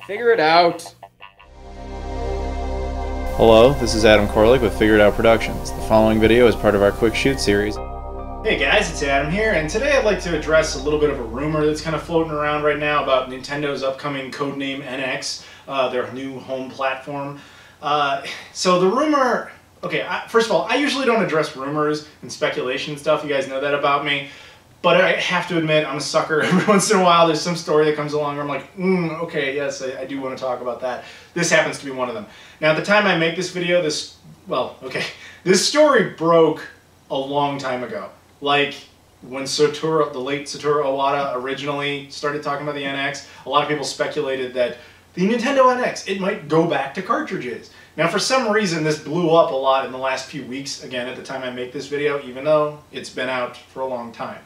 Figure it out. Hello, this is Adam Koralik with Figure It Out Productions. The following video is part of our Quick Shoot series. Hey guys, it's Adam here, and today I'd like to address a little bit of a rumor that's kind of floating around right now about Nintendo's upcoming codename NX, their new home platform. So the rumor, okay, first of all, I usually don't address rumors and speculation stuff, you guys know that about me, but I have to admit I'm a sucker. Every once in a while there's some story that comes along where I'm like, okay, yes, I do want to talk about that. This happens to be one of them. Now at the time I make this video, this story broke a long time ago. Like when the late Satoru Iwata originally started talking about the NX, a lot of people speculated that the Nintendo NX, it might go back to cartridges. Now for some reason this blew up a lot in the last few weeks, again at the time I make this video, even though it's been out for a long time.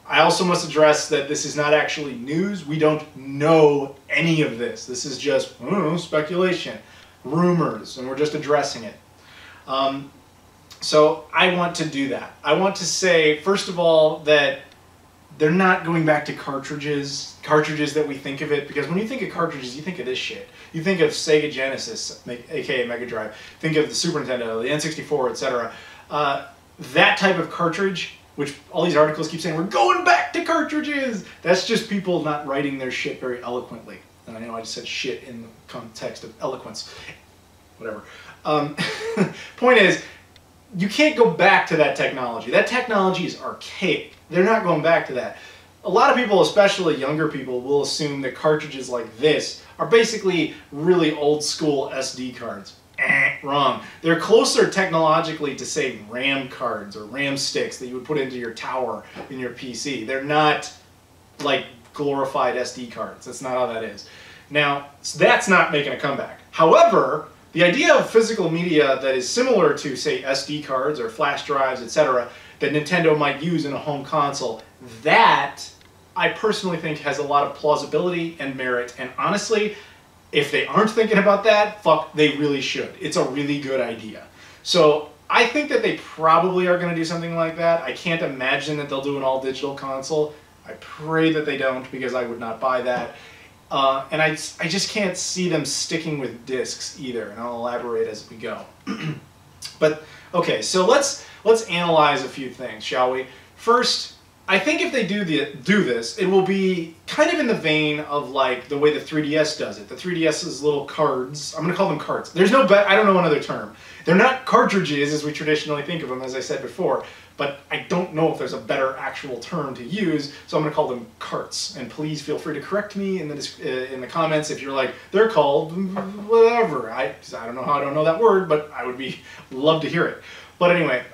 I also must address that this is not actually news. We don't know any of this. This is just, speculation, rumors, and we're just addressing it. So I want to do that. I want to say, first of all, that they're not going back to cartridges that we think of it, because when you think of cartridges, you think of this shit. You think of Sega Genesis, aka Mega Drive, think of the Super Nintendo, the N64, etc. That type of cartridge, which all these articles keep saying, we're going back to cartridges! That's just people not writing their shit very eloquently. And I know I just said shit in the context of eloquence. Whatever. Point is, you can't go back to that technology. That technology is archaic. They're not going back to that. A lot of people, especially younger people, will assume that cartridges like this are basically really old school SD cards. Wrong. They're closer technologically to, say, RAM cards or RAM sticks that you would put into your tower in your PC. They're not like glorified SD cards. That's not how that is. Now, that's not making a comeback. However, the idea of physical media that is similar to, say, SD cards or flash drives, etc., that Nintendo might use in a home console, that I personally think has a lot of plausibility and merit. And honestly, if they aren't thinking about that, fuck, they really should. It's a really good idea. So I think that they probably are going to do something like that. I can't imagine that they'll do an all-digital console. I pray that they don't, because I would not buy that. And I just can't see them sticking with discs either, and I'll elaborate as we go. But okay, so let's analyze a few things, shall we? First, I think if they do this, it will be kind of in the vein of like the way the 3DS does it. The 3DS's little cards, I'm going to call them cards. There's no I don't know another term. They're not cartridges as we traditionally think of them, as I said before, but I don't know if there's a better actual term to use, so I'm going to call them carts. And please feel free to correct me in the comments if you're like, they're called whatever. I don't know how I don't know that word, but I would love to hear it. But anyway,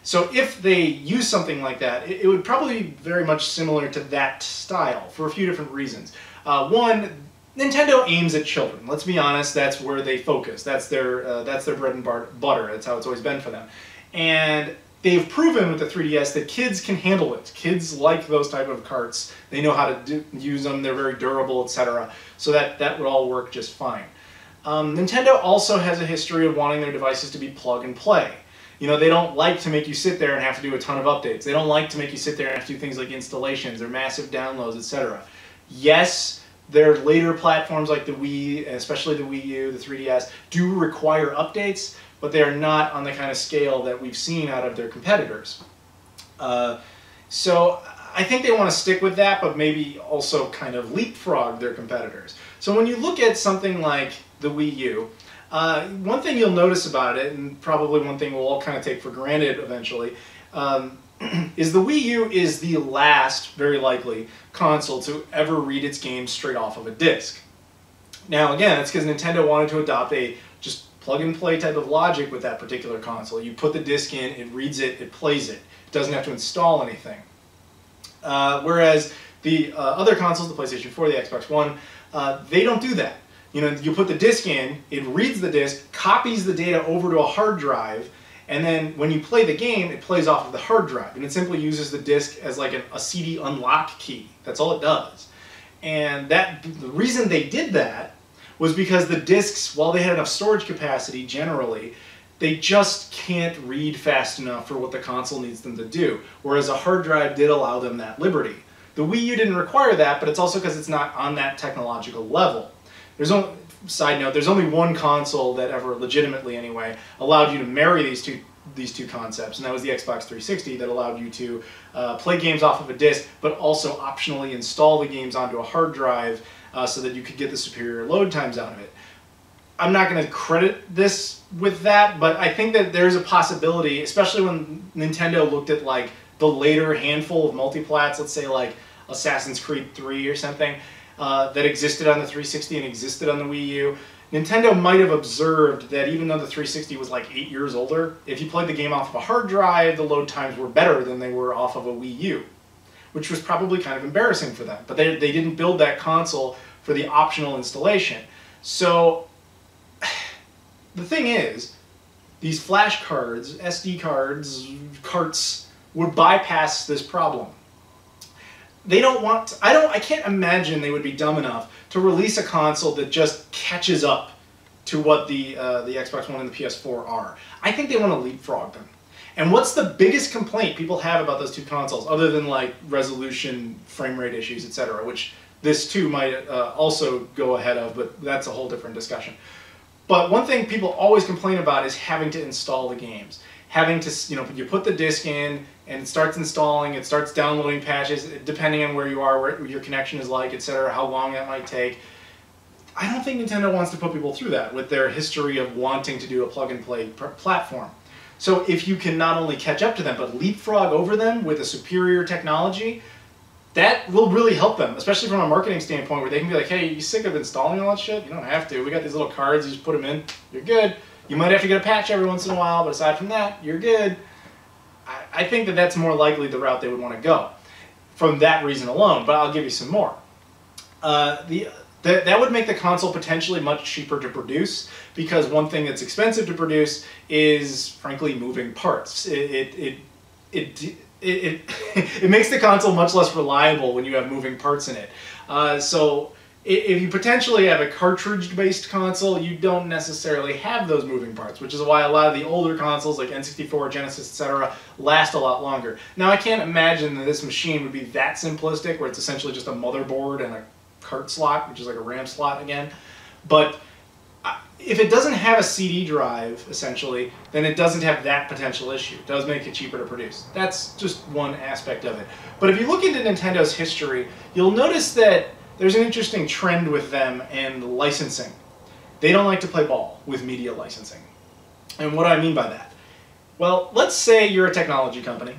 so if they use something like that, it would probably be very much similar to that style for a few different reasons. One, Nintendo aims at children. Let's be honest, that's where they focus. That's their bread and butter. That's how it's always been for them. And they've proven with the 3DS that kids can handle it. Kids like those type of carts. They know how to use them. They're very durable, etc. So that would all work just fine. Nintendo also has a history of wanting their devices to be plug and play. You know, they don't like to make you sit there and have to do a ton of updates. They don't like to make you sit there and have to do things like installations or massive downloads, etc. Yes, their later platforms like the Wii, especially the Wii U, the 3DS, do require updates, but they are not on the kind of scale that we've seen out of their competitors. So I think they want to stick with that, but maybe also kind of leapfrog their competitors. So when you look at something like the Wii U, one thing you'll notice about it, and probably one thing we'll all kind of take for granted eventually, is the Wii U is the last, very likely, console to ever read its games straight off of a disc. Now again, it's because Nintendo wanted to adopt a just plug-and-play type of logic with that particular console. You put the disc in, it reads it, it plays it. It doesn't have to install anything. Whereas the other consoles, the PlayStation 4, the Xbox One, they don't do that. You know, you put the disc in, it reads the disc, copies the data over to a hard drive, and then when you play the game, it plays off of the hard drive. And it simply uses the disc as like a CD unlock key. That's all it does. And the reason they did that was because the discs, while they had enough storage capacity generally, they just can't read fast enough for what the console needs them to do. Whereas a hard drive did allow them that liberty. The Wii U didn't require that, but it's also because it's not on that technological level. Side note, there's only one console that ever, legitimately anyway, allowed you to marry these two concepts, and that was the Xbox 360, that allowed you to play games off of a disc, but also optionally install the games onto a hard drive so that you could get the superior load times out of it. I'm not going to credit this with that, but I think that there's a possibility, especially when Nintendo looked at like the later handful of multiplats, let's say like Assassin's Creed 3 or something, that existed on the 360 and existed on the Wii U. Nintendo might have observed that even though the 360 was like 8 years older, if you played the game off of a hard drive, the load times were better than they were off of a Wii U, which was probably kind of embarrassing for them. But they didn't build that console for the optional installation. So the thing is, these flash cards, SD cards, carts, would bypass this problem. They don't want to, I can't imagine they would be dumb enough to release a console that just catches up to what the Xbox One and the PS4 are. I think they want to leapfrog them. And what's the biggest complaint people have about those two consoles, other than like resolution, frame rate issues, etc., which this too might also go ahead of, but that's a whole different discussion. But one thing people always complain about is having to install the games. Having to, you put the disc in, and it starts installing, it starts downloading patches, depending on where you are, where your connection is like, etc., how long that might take. I don't think Nintendo wants to put people through that with their history of wanting to do a plug-and-play platform. So if you can not only catch up to them, but leapfrog over them with a superior technology, that will really help them, especially from a marketing standpoint, where they can be like, hey, you sick of installing all that shit? You don't have to. We got these little cards, you just put them in, you're good. You might have to get a patch every once in a while, but aside from that, you're good. I think that that's more likely the route they would want to go, from that reason alone, but I'll give you some more. That would make the console potentially much cheaper to produce, because one thing that's expensive to produce is, frankly, moving parts. It makes the console much less reliable when you have moving parts in it. So if you potentially have a cartridge-based console, you don't necessarily have those moving parts, which is why a lot of the older consoles like N64, Genesis, etc. last a lot longer. Now, I can't imagine that this machine would be that simplistic, where it's essentially just a motherboard and a cart slot, which is like a RAM slot again. But if it doesn't have a CD drive, essentially, then it doesn't have that potential issue. It does make it cheaper to produce. That's just one aspect of it. But if you look into Nintendo's history, you'll notice that there's an interesting trend with them and licensing. They don't like to play ball with media licensing. And what do I mean by that? Well, let's say you're a technology company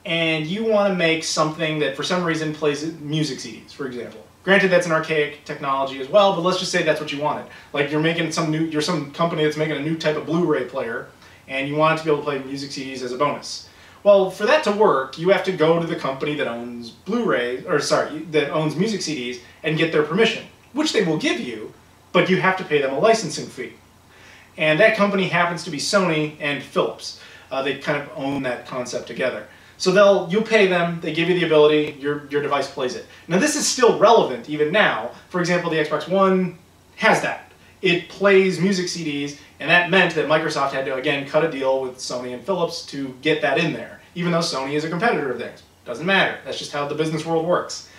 and you want to make something that for some reason plays music CDs, for example. Granted, that's an archaic technology as well, but let's just say that's what you wanted. Like you're making you're some company that's making a new type of Blu-ray player, and you want it to be able to play music CDs as a bonus. Well, for that to work, you have to go to the company that owns that owns music CDs and get their permission, which they will give you, but you have to pay them a licensing fee. And that company happens to be Sony and Philips. They kind of own that concept together. So you'll pay them, they give you the ability, your device plays it. Now this is still relevant even now. For example, the Xbox One has that. It plays music CDs, and that meant that Microsoft had to, again, cut a deal with Sony and Philips to get that in there, even though Sony is a competitor of theirs. Doesn't matter. That's just how the business world works.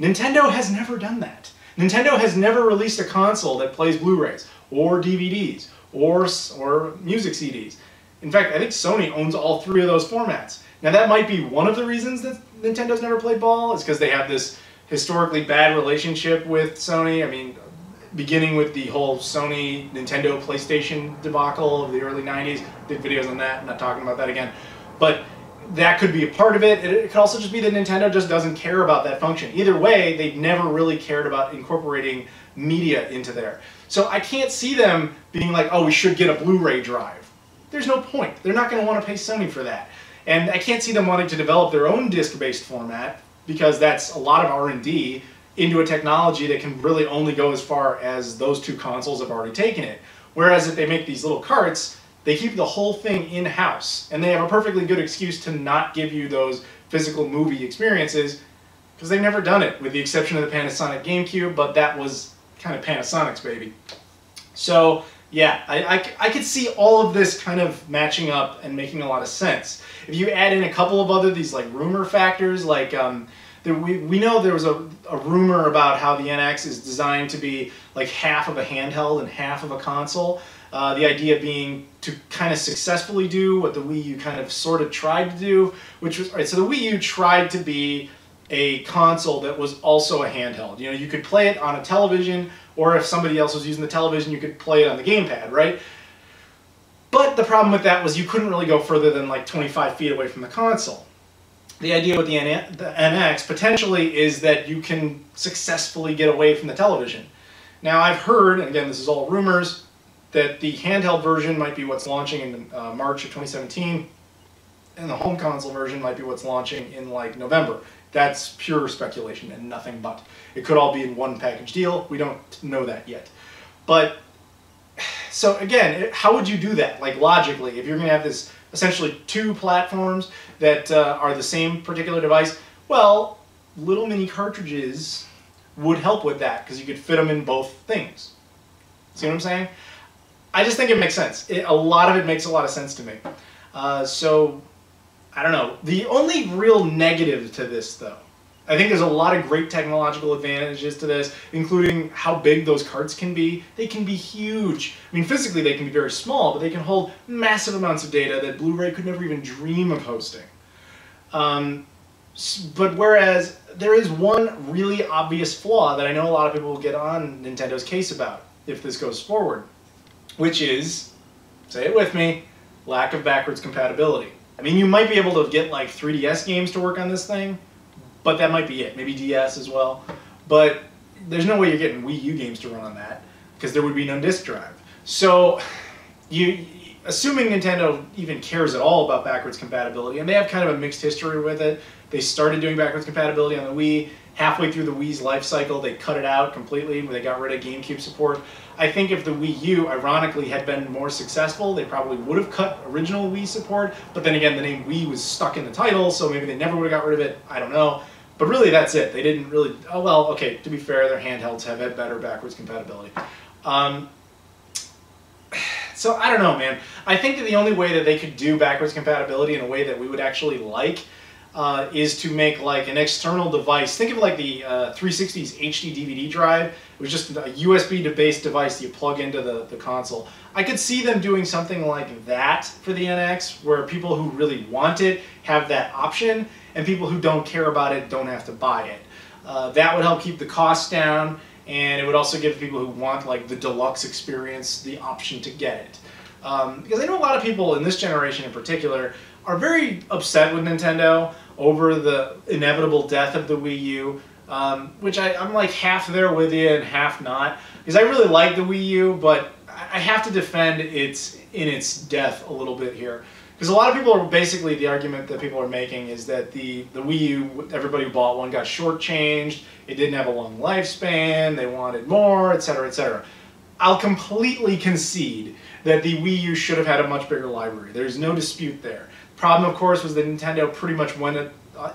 Nintendo has never done that. Nintendo has never released a console that plays Blu-rays, or DVDs, or music CDs. In fact, I think Sony owns all three of those formats. Now that might be one of the reasons that Nintendo's never played ball, is because they have this historically bad relationship with Sony. I mean, beginning with the whole Sony, Nintendo, PlayStation debacle of the early 90s. Did videos on that, I'm not talking about that again. But that could be a part of it. It could also just be that Nintendo just doesn't care about that function. Either way, they've never really cared about incorporating media into there. So I can't see them being like, oh, we should get a Blu-ray drive. There's no point. They're not going to want to pay Sony for that. And I can't see them wanting to develop their own disc-based format, because that's a lot of R&D into a technology that can really only go as far as those two consoles have already taken it. Whereas if they make these little carts, they keep the whole thing in-house, and they have a perfectly good excuse to not give you those physical movie experiences, because they've never done it, with the exception of the Panasonic GameCube, but that was kind of Panasonic's baby. So yeah, I could see all of this kind of matching up and making a lot of sense. If you add in a couple of these like rumor factors, like we know there was a a rumor about how the NX is designed to be like half of a handheld and half of a console. The idea being to kind of successfully do what the Wii U kind of sort of tried to do, which was, right, so the Wii U tried to be a console that was also a handheld. You know, you could play it on a television, or if somebody else was using the television, you could play it on the gamepad, right? But the problem with that was you couldn't really go further than like 25 feet away from the console. The idea with the NX potentially is that you can successfully get away from the television. Now I've heard, and again this is all rumors, that the handheld version might be what's launching in March of 2017, and the home console version might be what's launching in like November. That's pure speculation and nothing but. It could all be in one package deal. We don't know that yet. But, so again, how would you do that? Like logically, if you're going to have this essentially two platforms that are the same particular device, well, little mini cartridges would help with that because you could fit them in both things. See what I'm saying? I just think it makes sense. A lot of it makes a lot of sense to me. So, I don't know. The only real negative to this, though, I think there's a lot of great technological advantages to this, including how big those carts can be. They can be huge. I mean, physically they can be very small, but they can hold massive amounts of data that Blu-ray could never even dream of hosting. But whereas there is one really obvious flaw that I know a lot of people will get on Nintendo's case about if this goes forward, which is, say it with me, lack of backwards compatibility. I mean, you might be able to get like 3DS games to work on this thing, but that might be it. Maybe DS as well. But there's no way you're getting Wii U games to run on that, because there would be no disk drive. So, assuming Nintendo even cares at all about backwards compatibility, and they have kind of a mixed history with it. They started doing backwards compatibility on the Wii. Halfway through the Wii's life cycle, they cut it out completely when they got rid of GameCube support. I think if the Wii U, ironically, had been more successful, they probably would have cut original Wii support, but then again, the name Wii was stuck in the title, so maybe they never would have got rid of it. I don't know. But really, that's it. They didn't really... Oh, well, okay, to be fair, their handhelds have had better backwards compatibility. So, I don't know, man. I think that the only way that they could do backwards compatibility in a way that we would actually like is to make like an external device. Think of like the 360's HD DVD drive. It was just a USB-based device that you plug into the console. I could see them doing something like that for the NX, where people who really want it have that option, and people who don't care about it don't have to buy it. That would help keep the costs down, and it would also give people who want like the deluxe experience the option to get it. Because I know a lot of people in this generation in particular are very upset with Nintendo over the inevitable death of the Wii U, which I'm like half there with you and half not. Because I really like the Wii U, but I have to defend its death a little bit here. Because a lot of people are basically, the argument that people are making is that the Wii U, everybody who bought one got shortchanged, it didn't have a long lifespan, they wanted more, etc., etc. I'll completely concede that the Wii U should have had a much bigger library. There's no dispute there. Problem, of course, was that Nintendo pretty much went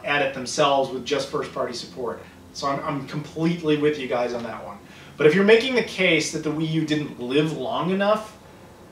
at it themselves with just first-party support. So I'm completely with you guys on that one. But if you're making the case that the Wii U didn't live long enough,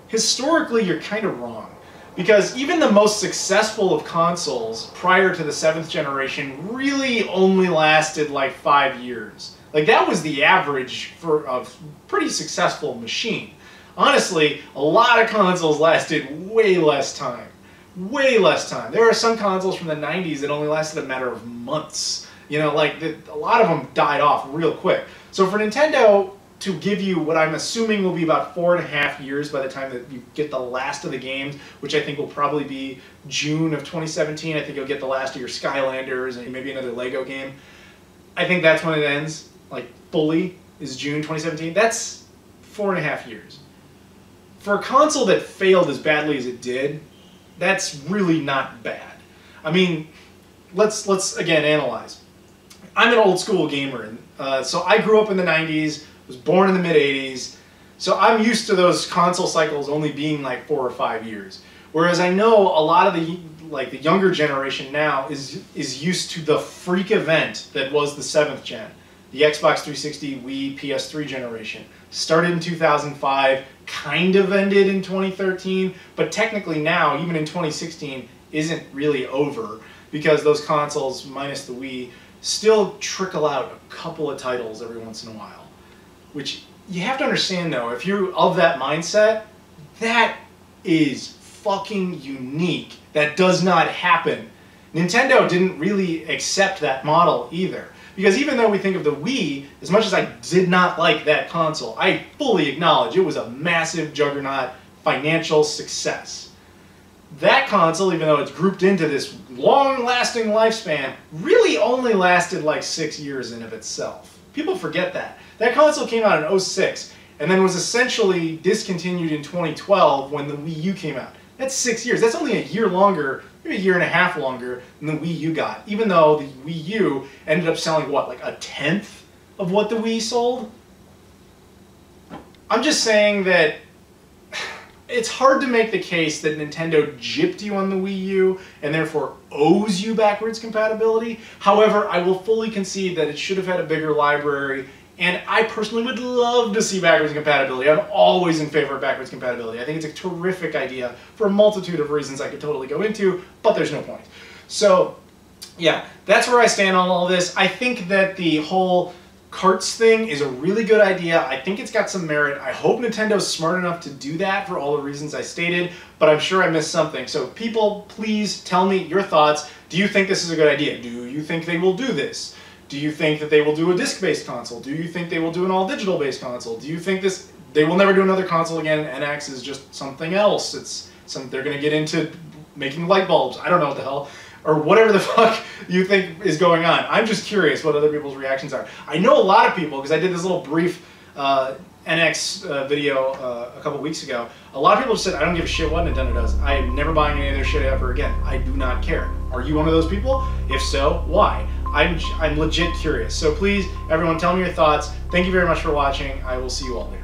historically you're kind of wrong. Because even the most successful of consoles prior to the 7th generation really only lasted like 5 years. Like that was the average for a pretty successful machine. Honestly, a lot of consoles lasted way less time. Way less time. There are some consoles from the 90s that only lasted a matter of months. You know, like a lot of them died off real quick. So for Nintendo to give you what I'm assuming will be about 4.5 years by the time that you get the last of the games, which I think will probably be June of 2017. I think you'll get the last of your Skylanders and maybe another Lego game. I think that's when it ends, like fully, is June 2017. That's 4.5 years. For a console that failed as badly as it did, that's really not bad. I mean, let's again analyze. I'm an old school gamer, so I grew up in the 90s, was born in the mid-80s, so I'm used to those console cycles only being like 4 or 5 years. Whereas I know a lot of the younger generation now is used to the freak event that was the 7th gen. The Xbox 360, Wii, PS3 generation. Started in 2005, kind of ended in 2013, but technically now, even in 2016, isn't really over because those consoles, minus the Wii, still trickle out a couple of titles every once in a while. Which you have to understand though, if you're of that mindset, that is fucking unique. That does not happen. Nintendo didn't really accept that model either. Because even though we think of the Wii, as much as I did not like that console, I fully acknowledge it was a massive juggernaut financial success. That console, even though it's grouped into this long-lasting lifespan, really only lasted like 6 years in of itself. People forget that. That console came out in 2006 and then was essentially discontinued in 2012 when the Wii U came out. That's 6 years. That's only a year longer, maybe a year and a half longer than the Wii U got, even though the Wii U ended up selling, what, like 1/10 of what the Wii sold? I'm just saying that it's hard to make the case that Nintendo gypped you on the Wii U and therefore owes you backwards compatibility. However, I will fully concede that it should have had a bigger library, and I personally would love to see backwards compatibility. I'm always in favor of backwards compatibility. I think it's a terrific idea for a multitude of reasons I could totally go into, but there's no point. So, yeah, that's where I stand on all this. I think that the whole carts thing is a really good idea. I think it's got some merit. I hope Nintendo's smart enough to do that for all the reasons I stated, but I'm sure I missed something. So people, please tell me your thoughts. Do you think this is a good idea? Do you think they will do this? Do you think that they will do a disc-based console? Do you think they will do an all-digital-based console? Do you think they will never do another console again? NX is just something else. They're going to get into making light bulbs. I don't know what the hell. Or whatever the fuck you think is going on. I'm just curious what other people's reactions are. I know a lot of people, because I did this little brief NX video a couple weeks ago, a lot of people said, I don't give a shit what Nintendo does. I am never buying any of their shit ever again. I do not care. Are you one of those people? If so, why? I'm legit curious. So please, everyone, tell me your thoughts. Thank you very much for watching. I will see you all later.